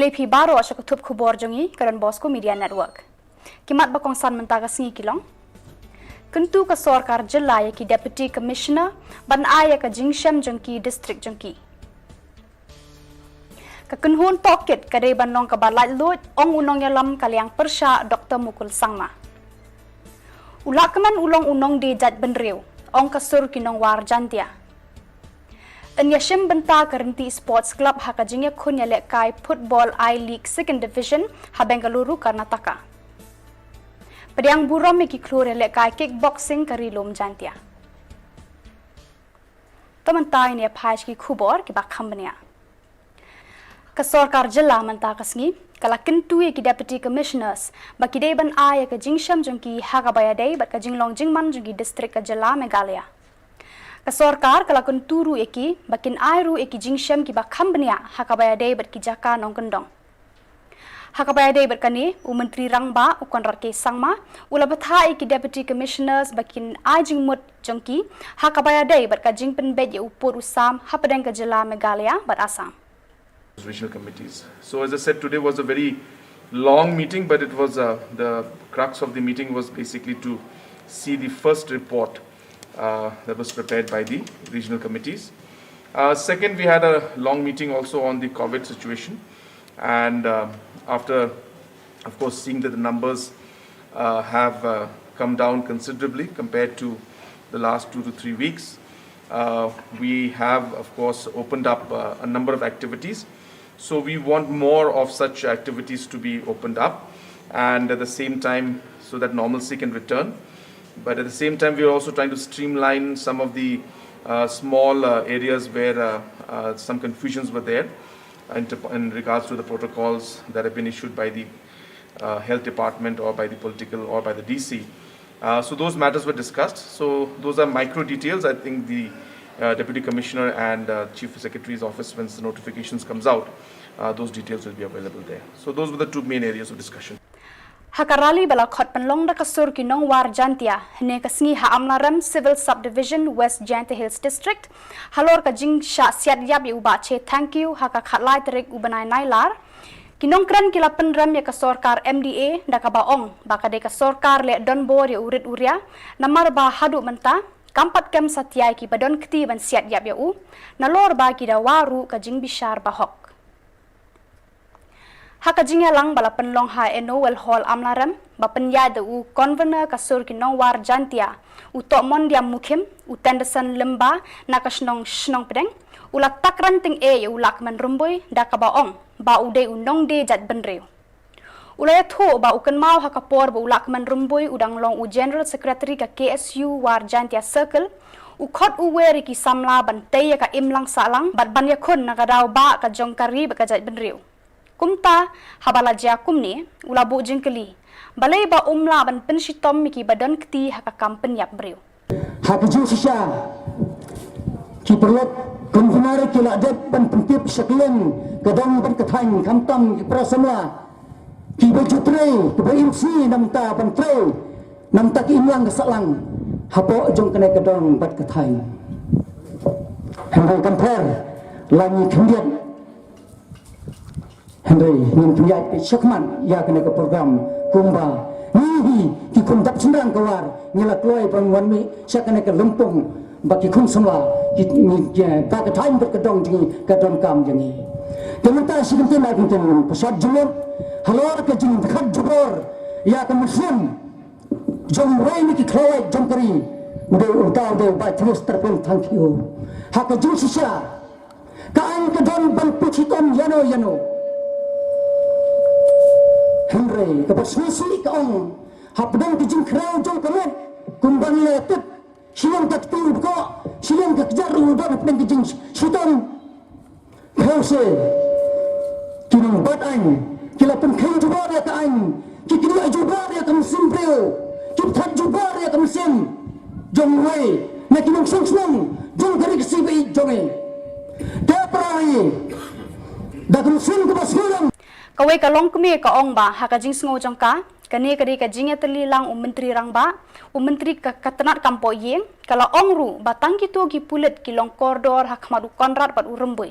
VIP baru asya kutub kubor jongi karan Bosco Media Network. Kimat bakongsan mentaka singi kilong. Kentu ka sorkar jela ya ki Deputy Commissioner ban aya ka Jingsham jongki District jongki. Kekenhun toket kadai banong ka balai lut ong unong yalam kaliang persya Dr. Mukul Sangma. Ulakaman ulong unong di jat benriu ong kasur kinong war jantia. Anyashim benta kerenti sports club hakajingya kunya lekai football I-League second division ha Bengaluru Karnataka. Pediang buram iki klure lekai kickboxing karilom jantia. Tementai ni page ki kubor ki bakhambania. Kasorkar jela menta kasngi kala kentu ki deputy commissioners bakidai ban aya ka Jingsham jongki hagabayadai bat ka Jinglong Jingman jongki district ka jela Meghalaya. Kasorkar kala kunturu eki bakin airu eki Jingsham ki bakhambania hakabayadai bat ki jaka nong kendong. Hakabayadai bat kani menteri rangba ukonrar ke sangma ula batha eki deputy commissioners bakin ai jingmut jongki hakabayadai bat ka jingpen bed ya upur usam hapadang ka jela Meghalaya bat Assam. Regional committees. So as I said, today was a very long meeting, but it was the crux of the meeting was basically to see the first report that was prepared by the regional committees. Second, we had a long meeting also on the COVID situation, and after, of course, seeing that the numbers have come down considerably compared to the last 2 to 3 weeks, we have, of course, opened up a number of activities. So we want more of such activities to be opened up, and at the same time, so that normalcy can return. But at the same time, we are also trying to streamline some of the small areas where some confusions were there in regards to the protocols that have been issued by the health department or by the political or by the DC. So those matters were discussed. So those are micro details. I think the Deputy Commissioner and Chief Secretary's office, once the notifications comes out, those details will be available there. So those were the two main areas of discussion. Hakarali bala khot penlong da kasur kinong war jantia hne kasngi ha amlaram civil subdivision West Janta Hills District halor ka jing sha siat yap yu ba che thank you haka khatlai trek ubanai nailar kinong kran kila penram ya ka sorkar MDA da ka baong ba ka de ka sorkar le don bor ya urit uria namar ba hadu menta kampat kem satyai ki badon kti ban siat yap ya u nalor ba ki da waru ka jing bishar bahok. Haka jingya lang bala penlong ha Noel Hall amlaram ba penyada u convener kasur kinong war jantia u tok mon diam mukim u tendesan lemba nakasnong snong pedeng ula takran ting e u lakman rumboy da ka baong ba u de unong de jat benreu ula tho ba u kan mau haka por ba u lakman rumboy udang long u general secretary ka KSU war jantia circle u khot u weri ki samla ban te ka imlang salang bat ban yakun nakadaw ba ka jongkari ba ka jat benreu kumta habala jakum ni ula bu jingkeli balai ba umla ban penshitom miki badan kti haka kampen yap breu hakiju sisha ki perlot konvenare ki la dep ban pentip seklen kadang ban kathang kamtam ki prasama ki bajutre ki baimsi namta ban tre namta ki imlang kesalang hapo jong kena kadang bat kathang hangai kamper langi kemudian Henry ning punya syakman ya kena ke program kumba ni ki kum dap sendang kawar nyala kloi pangwan mi syakane ke lempung baki kum semla ki ka ka time berkedong jingi ka don kam jingi kementar sigentin na kinten pesat jumur halor ke jingi dekat jubor ya ke muslim jom wei ni ki kloi jom kari de utau de ba terus terpun thank you hak jung sisa ka an ke don ban puchitom yano Henry, kepas nasi kaong, hapdang kijing kerau jong kamet, kumbang letet, siang tak tiu buka, siang tak kejar udah hapdang kijing sitom, kau se, kinong bat ang, kilapan kain jubar ya kain, kikini jubar ya kamsim preo, kipat jubar ya kamsim, jong wei, nak kinong song, jong kari kesibai jonge, dapat dah kamsim kepas hilang. Kawai kalong kumi ka ong ba haka jing sngo jong ka kani kadi ka jing atali lang menteri rang ba menteri ka katanat kampo yeng kala ong ru batang ki to ki pulet ki long koridor hak madu konrad pat uremboi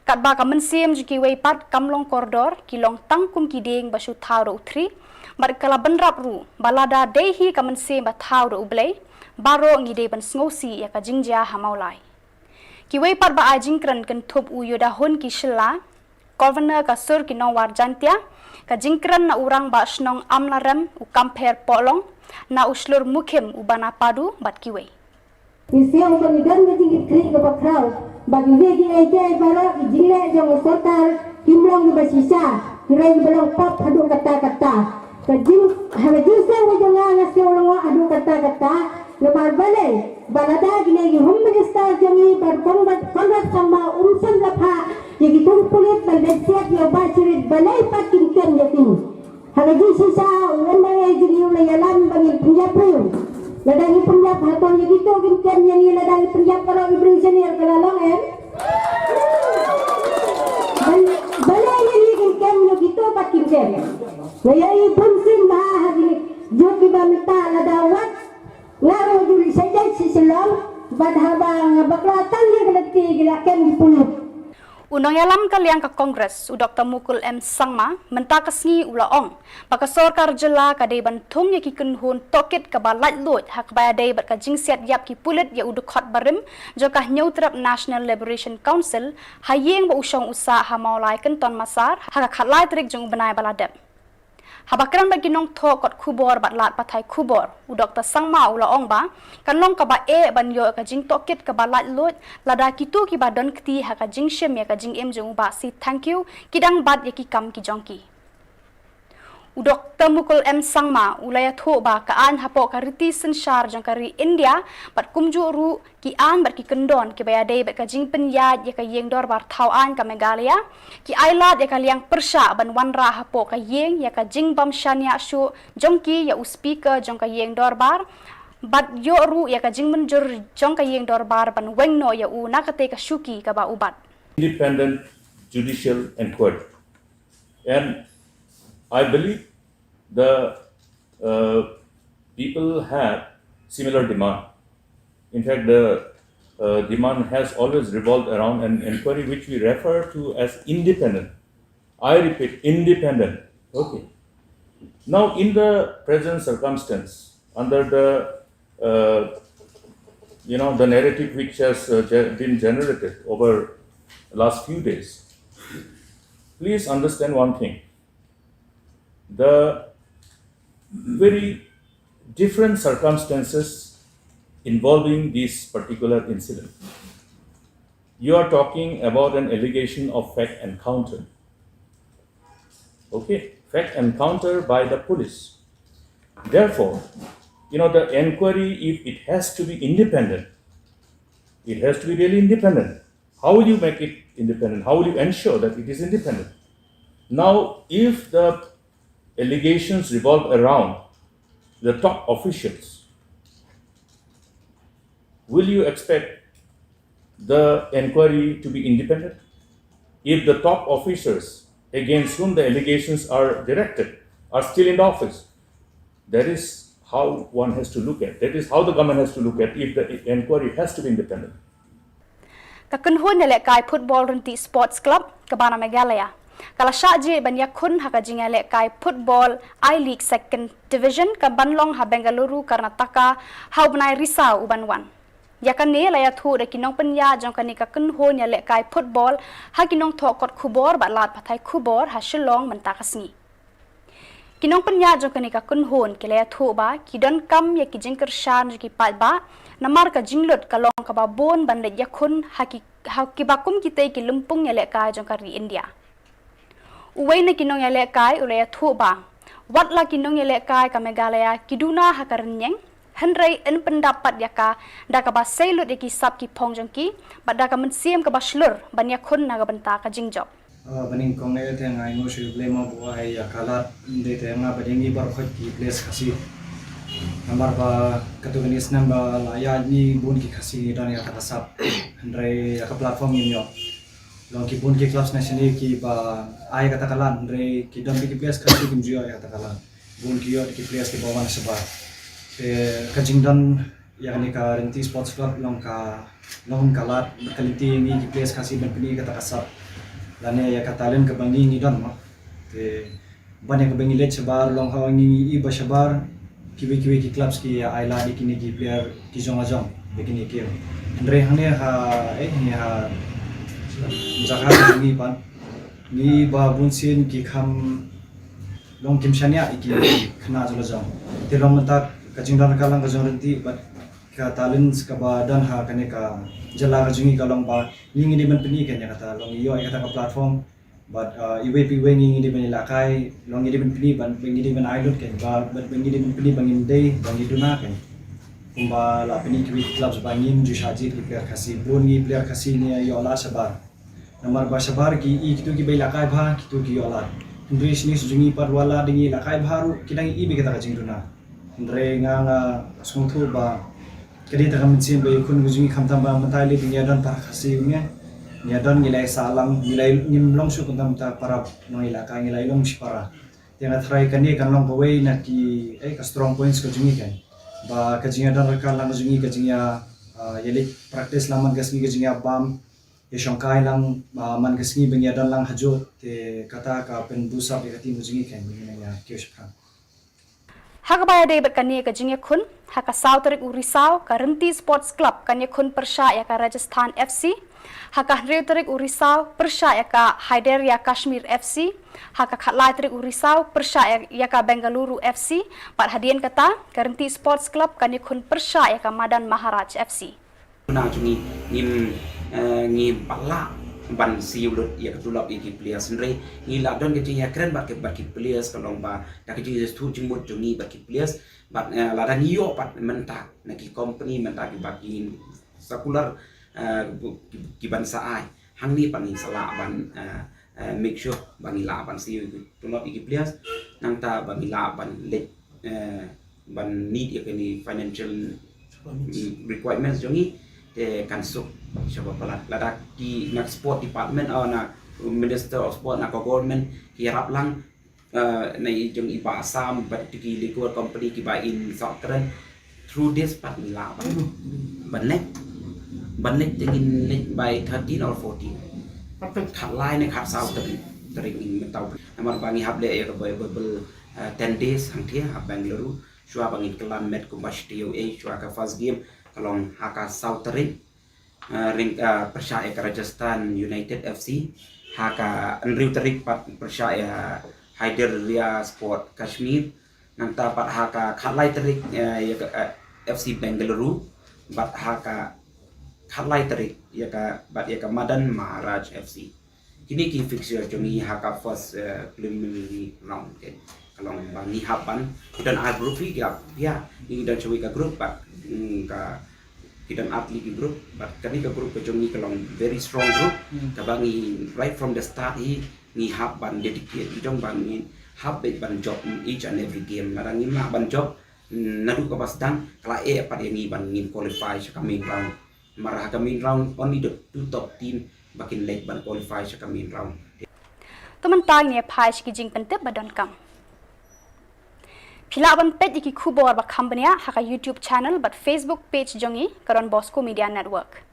kat ba ka mensim ji ki wei pat kamlong koridor ki long tangkum ki ding ba shu thau ro utri bar kala benrap ru balada dehi ka mensim ba thau ro ublei baro ngi de ban sngosi ya ka jingja hamaulai ki wei pat ba ajingkran kan thup u yoda hun ki shilla governor ka sur ki nong war jantia ka jingkran na urang ba snong amlaram u kamper polong na uslur mukim u bana padu bat ki wei Isiang panggigan na tingit kri ka pakraw. Bagi wegi ay balak jile jang sotar kimlong ba sisa. Kiray balang pop adu kata-kata. Kajing hawajing sa wajang nga sa ulang adu kata-kata. Lemar balay balada gine gi hum minister jangi bar konbat sama umsan lapha. Yagi tung pulit balad siat yo ba chirit balay pakin ken yakin. Hawajing sisa wanda ay jili ulay alam bangil pinjapriyo. Ladang penjap hatong yang itu gimkan yang ini ladang penjap kalau ibring senior kelalong balai yang ini gimkan yang itu pak gimkan laya ibun sin bah hari joki bamita ladawat ngaruh juli saja siselong badhabang baklatan yang keleti gerakan di pulut Unang yalam kaliang ka Kongres, u Dr. Mukul M. Sangma, mentakasngi ulaong. Baka sorkar jela ka day bantung ya ki kunhun tokit ka balat lot hak baya day bat ka jingsiat yap ki pulit ya udukot barim, joka nyautrap National Liberation Council, hayeng ba usyong usa hamaulai kenton masar, haka khatlai trik jong benai baladep. Habakran bagi nong thok kot kubor bat lat pathai kubor u Dr. Sangma ulaong ba kanlong ka ba ban yo ka jing tokit ka balat lot lada kitu ki ba don kti ha ka jing shem ya ka jing em jong ba si thank you kidang bat ya ki kam ki jongki u Dr. Mukul M. Sangma ulaya tho ba ka an hapo ka riti senshar jong kari India bat kumju ru ki an bat ki kendon ki baya dei bat ka jing penyad ya ka yeng dor bar thau an ka Meghalaya ki ailat ya ka liang persha ban wanra hapo ka yeng ya ka jing bam shania shu jongki ya u speaker jong ka yeng dor bar bat yo ru ya ka jing menjur jong ka yeng dor bar ban wengno ya u nakate ka shuki ka ba ubat independent judicial inquiry. And I believe the people have similar demand. In fact, the demand has always revolved around an inquiry which we refer to as independent. I repeat, independent. Okay. Now, in the present circumstance, under the the narrative which has been generated over the last few days, please understand one thing. The very different circumstances involving this particular incident. You are talking about an allegation of fact encounter. Okay, fact encounter by the police. Therefore, the inquiry, if it has to be independent, it has to be really independent. How will you make it independent? How will you ensure that it is independent? Now, if the allegations revolve around the top officials, will you expect the inquiry to be independent? If the top officers against whom the allegations are directed are still in office, that is how one has to look at. That is how the government has to look at if the inquiry has to be independent. Kakunhun nilai football renti sports club kebana Meghalaya. Kalau syaji banyak kun haka jingale kai football I-League second division ke Banlong ha Bengaluru Karnataka hau benai risau ubanwan. Ya kan ni laya thu de kinong penya jong kan ni ka kunhun ya le kai football ha kinong thokot khubor balat pathai khubor ha Shillong mentakasni. Kinong penya jong kan ni ka kunhun ke laya thu ba kidon kam ya ki jingker shan ki pat ba namar ka jinglut kalong ka babon ban le yakun ha ki bakum kita ki lumpung ya le kai jong kari India. Uway na kinong ya le kai ulaya thu ba wat la kinong ya le kai ka Meghalaya kiduna ha karnyeng Henry en pendapat yaka da ka ba seilut ki sap ki pong jong ki ba da ka mensiam ka ba shlur ban yakun na ka benta ka jingjob. Baning kong na ito nga ino siya blema buhay akalat hindi ito nga badingi barokot ki place kasi namar ba katuganis nang ba layad ni bun ki kasi dan ya katasap Andre ka platform ninyo long ki bun ki clubs na sini ki ba ay katakalan Andre ki dan ki place kasi kimjiyo ay katakalan bun ki yo ki place ki bawan sa ba kajing dan yang ni ka Renti Sports Club long kalat berkaliti ni ki players kasih berpini kata kasar lane ya katalen ke bangi ni don ma te banyak ke bangi let sebar long hawang ni iba sebar kiwi ki clubs ki aila di kini ki player ki jong begini ki andre hane ni ha Jakarta ni ban ni ba bunsin ki kham long kim shania iki khna jolo jam te long mata kajingdan kalang kajong Renti but ka talents ka ba dan ha kane ka jala ka jungi ka long ba ngingi di man pini kanya kata long iyo ay kata ka platform but iwe pi we ngingi di man lakai long ngi di man pini ban ngi di man ailot ken ba but ngi di man pini bangin day bangi duna ken kumba la pini ki clubs bangin ju shaji ki player kasi boni player kasi ni yo la sabar namar ba sabar ki I kitu ki bai lakai bha kitu ki yo la Indris ni sujungi par wala dingi lakai baru kidang ibe kata ka jingduna Indre nga sungtu ba kadi ta kami sin bay kun gujungi khamtam ba matali binya don par khasi nya nya don ngilai salang ngilai nimlong su kuntam ta para no ilaka ngilai long si para tiang try kani kan long way na ki ka strong points ko jungi kan ba kajinga don rakal lang jungi kajinga yeli practice laman gasngi kajinga bam ye shongkai lang man gasngi binya don lang hajo te kata ka pen busa be kati jungi kan binya kyoshpan Hakabaya David kania ka jingya khun haka Southrik Urisau ka Renti Sports Club kania khun persha ya ka Rajasthan FC haka Reuterik Urisau persha ya ka Hyderabad Kashmir FC haka Khatlaitrik Urisau persha ya ka Bengaluru FC pat hadian kata ka Renti Sports Club kania khun persha ya ka Madan Maharaj FC na jungi ngim pala ban siulut ya ketulap iki players nre ngila don ke ya keren bat ke players kalong ba ta ke tu jimut jungi bat ke players bat la dan yo pat mentak na ki company mentak ki bagi sekular ki ban saai hang ni pan sala ban make sure bangi la ban siu tulap iki players nang ta bangi la ban let ban need ya ni financial requirements jungi te kan suk coba pelat ladak di nak sport department atau nak minister of sport nak government hirap lang na jeng iba asam but di liquor company ki ba in soccer through this part la bannek jengin net by 13 or 14 patut khat line khat south tering mentau amar bangi hable ya bebel 10 days hang thia Bangalore shua bangin kelam met kumbastio shua ka first game kalong haka South Ring persya ka Rajasthan United FC haka Andrew Tarik pat persya Hyderabad Sport Kashmir nang tapat haka Khatlai Tarik FC Bengaluru bat haka Khatlai Tarik bat Madan Maharaj FC kini ki fixture jongi haka first preliminary round ke kalong bangi hapan dan group ya ini dan cuy ka group bat ka kita atlet di grup but kami ke grup kejongi kalong very strong group kabangi right from the start ni hab ban dedicate jong bangi hab ban job each and every game marang ma ban job nadu ka basdang kala pada yang ban ngin qualify sa main round marah ka main round only the two top team bakin late ban qualify sa main round teman tang ni phai ki jing pentep badon kam Pilaban page iki kubor ba company haka YouTube channel but Facebook page jongi karon Bosco Media Network.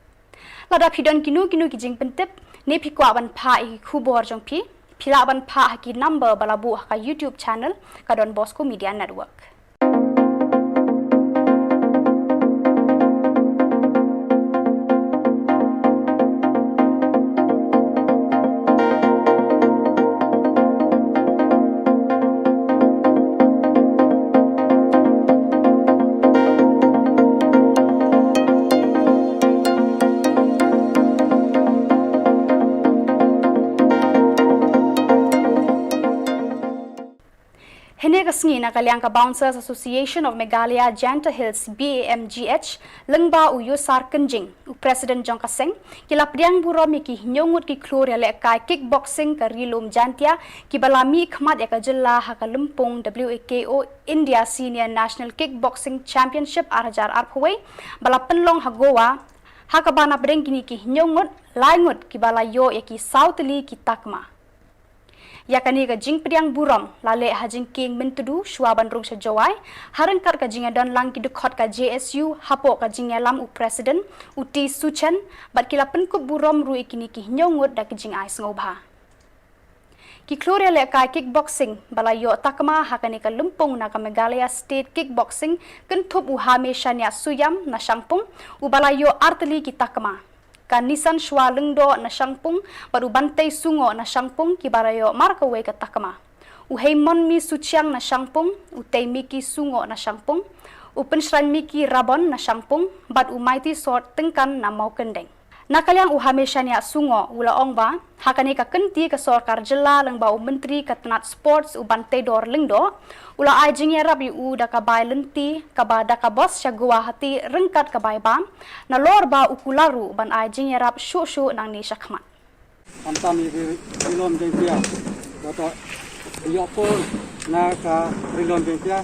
Lada pidon kinu ki jing pentep ne pi kwa ban pha iki kubor jong pi pilaban pha haki number balabu haka YouTube channel karon Bosco Media Network. Henekasngi na Kalyangka Bouncers Association of Meghalaya Janta Hills BAMGH lengba u Yusar Kenjing u President Jong Kaseng kila priang buro mi ki nyongut ki klur le kai kickboxing ka rilum jantia ki balami khmat ya ka jilla ha ka lumpung WAKO India Senior National Kickboxing Championship arjar arphoi bala penlong ha Goa ha ka bana breng kini ki nyongut laingut ki bala yo ya ki South Li ki takma Yakani ka jing priang buram lale hajing king mentudu shuaban rung sejawai harengkat ka jing don lang ki dekot ka JSU hapo ka jing lam u president uti suchen bat kila penkup buram ru ikini ki nyongut da ki jing ai ngobha. Ki Gloria le ka kickboxing balayo takma hakani ka lumpung na ka Meghalaya State Kickboxing kentup u hameshanya suyam na sangpung u balayo arteli ki takma. Ka Nisan Shwa Lengdo na sangpung baru bantai sungo na sangpung ki balayo markawe ka takma. U Heimon mi suciang na sangpung u Taimiki sungo na sangpung u Pensran Miki Rabon na sangpung bat u Mighty Sword tengkan na mau kendeng. Nakaliang uhameshanya sungo ula ongba hakani ka kenti ka sorkar jela lengba u menteri ka tenat sports u bantai dor lengdo ula ai jingya rabi u da ka bai lenti ka ba da ka bos syagua hati rengkat ka bai bam na lor ba ukularu ban ai jingya rab shu nang ni syakmat. Antam rilom jengkia kata yopol na ka rilom jengkia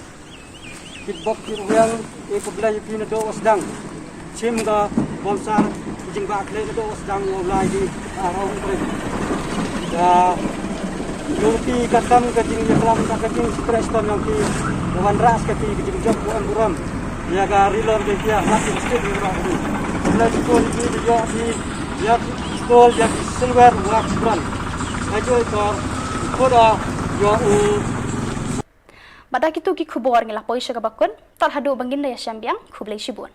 kickbox yang ikubla yupina do wasdang chim ga bomsar jing ba kle do wasdang mulai di arong pre da yuti katam ka jing yaklam ka jing stress ton yang ki wan ras ka ti jing jok buan buram ya ga rilom jengkia hati stik ni ba ni la skol ni yo ni ya skol ya silver wax brand ajo tor koda yo u Badak itu ki kubor ngila poisya ka bakun tal hadu bangin ya syambiang kublai shibun.